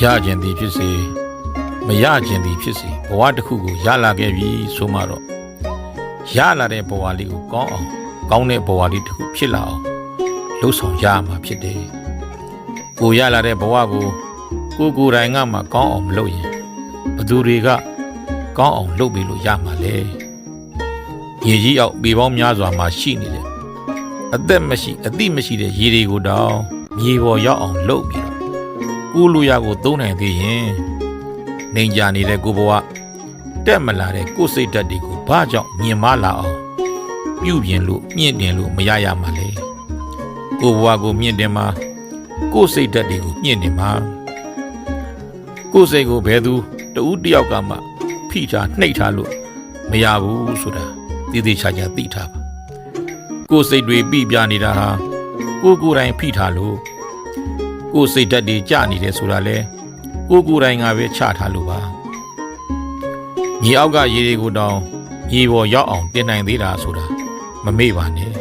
ရခြင်းသည်ဖြစ်စေမရခြင်းသည်ဖြစ်စေဘဝတစ်ခုကိုရလာခဲ့ပြီဆိုမှတော့ရလာတဲ့ဘဝလေးကိုကောင်းအောင်ကောင်းတဲ့ဘဝလေးတစ်ခုဖြစ်လာအောင်လှုပ်ဆောင်ရမှာဖြစ်တယ်ကိုရလာတဲ့ဘဝကိုကိုယ်တိုင်ကမှကောင်းအောင်မလုပ်ရင်ဘသူတွေကကောင်းအောင်လုပ်ပြီးလို့ရမှာလေရေကြီးအောင်ပေပေါင်းများစွာမှာရှိနေတယ်အသက်မရှိအသိမရှိတဲ့ရေတွေကိုတောင်မြေပေါ်ရောက်အောင်လုပ်ပြီးတော့ကိုလူရကိုသုံးနိုင်သေးရင်နေကြနေတဲ့ကိုဘဝတက်မလာတဲ့ကိုစိတ်ဓာတ်တွေကိုဘာကြောင့်မြင်မလာအောင်ပြုပြင်လို့မြင့်တင်လို့မရရမှာလေကိုဘဝကိုမြင့်တင်မှာကိုစိတ်ဓာတ်တွေကိုမြင့်တင်မှာကိုစိတ်ကိုဘယ်သူတဦးတယောက်ကမှဖိထားနှိပ်ထားလို့မရဘူးဆိုတာတည်တည်ချာချာသိထားပါကိုစိတ်တွေပြပြနေတာဟာကိုယ်တိုင်ဖိထားလို့ကိုစိတ်ဓာတ်တွေကျနေတယ်ဆိုတာလဲကိုယ်တိုင်ကပဲချထားလို့ပါမြေအောက်ကရေတွေကိုတောင်မြေပေါ်ရောက်အောင်တင်နိုင်သေးတာဆိုတာမမေ့ပါနဲ့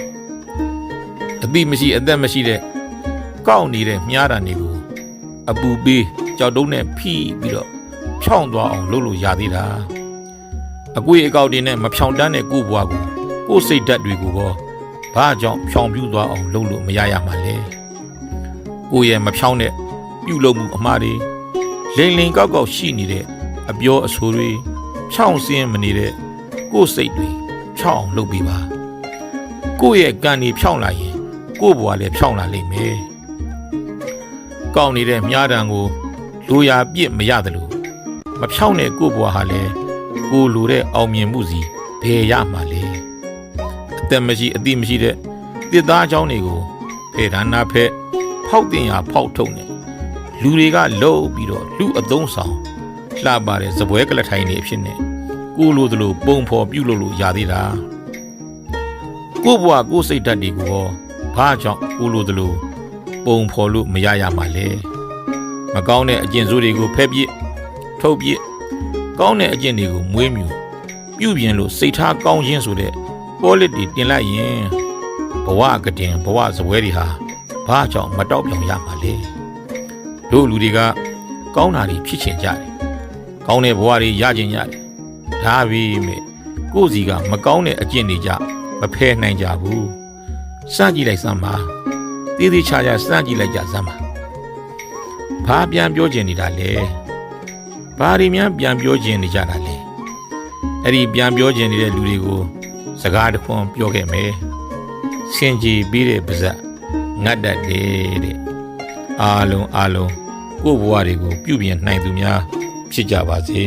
အသိမရှိအသက်မရှိတဲ့ကောက်နေတဲ့မြားတံတွေကိုအပူပေးကြောက်တုံးနဲ့ဖိပြီးတော့ဖြောင်းသွားအောင်လုပ်လို့ရသေးတာအကွေအကောက်တွေနဲ့မဖြောင်းတန်းတဲ့ကိုယ့်ဘဝကိုစိတ်ဓာတ်တွေကိုတော့ဘာကြောင့်ဖြောင်းပြူသွားအောင်လုပ်လို့မရရမှာလဲကိုယ့်ရဲ့မဖြောင်းတဲ့ပြုလုပ်မှုအမှားတွေလိန်လိန်ကောက်ကောက်ရှိနေတဲ့အပြောအဆိုတွေဖြောင်းစင်းမနေတဲ့ကိုယ်စိတ်တွေဖြောင်းအောင်လုပ်ပေးပါကိုယ့်ရဲ့ကံတွေဖြောင်းလာရင်ကိုယ့်ဘဝလည်းဖြောင်းလာလိမ့်မယ်ကောက်နေတဲ့မြားတံကိုလိုရာပြစ်မရတယ်လို့မဖြောင်းတဲ့ကိုယ့်ဘဝဟာလည်းကိုလိုတဲ့အောင်မြင်မှုစီဘယ်ရမှာလဲအသက်မရှိအသိမရှိတဲ့တစ်သားချောင်းတွေကိုဖဲ့ဒါနာဖက်ဖောက်တင်ရဖောက်ထုတ်နေလူတွေကလှုပ်ပြီးတော့လူအသုံးဆောင်လှပါတဲ့ဇပွဲကလထိုင်နေအဖြစ်နဲ့ကိုလိုသလိုပုံဖော်ပြုတ်လို့ရသေးတာကိုဘွားကိုစိတ်ဓာတ်တွေကိုရောဘာကြောင့်ကိုလိုသလိုပုံဖော်လို့မရရမှာလဲမကောင်းတဲ့အကျင့်ဆိုးတွေကိုဖက်ပြစ်ထုတ်ပြစ်ကောင်းတဲ့အကျင့်တွေကိုမွေးမြူပြုပြင်လို့စိတ်ထားကောင်းခြင်းဆိုတဲ့ပေါ်လက်တွေတင်လိုက်ရင်ဘဝကတင်ဘဝဇပွဲတွေဟာဘာကြောင့်မတောက်ပြောင်ရမှာလဲတို့လူတွေကကောင်းတာတွေဖြစ်ချင်ကြတယ်ကောင်းတဲ့ဘဝတွေရချင်ကြတယ်ဒါပေမဲ့ကိုယ့်စီကမကောင်းတဲ့အကျင့်တွေကြမဖယ်နိုင်ကြဘူးစကြည့်လိုက်စမ်းပါတည်တည်ချာချာစကြည့်လိုက်ကြစမ်းပါဘာပြန်ပြောချင်နေတာလဲဘာတွေများပြန်ပြောချင်နေကြတာလဲအဲ့ဒီပြန်ပြောချင်နေတဲ့လူတွေကိုစကားတစ်ခွန်းပြောခဲ့မယ်စင်ကြည်ပြီးတဲ့ပါဇက်ငတ်တတ်တယ်တဲ့အားလုံးကိုယ့်ဘဝတွေကိုပြုပြင်နိုင်သူများဖြစ်ကြပါစေ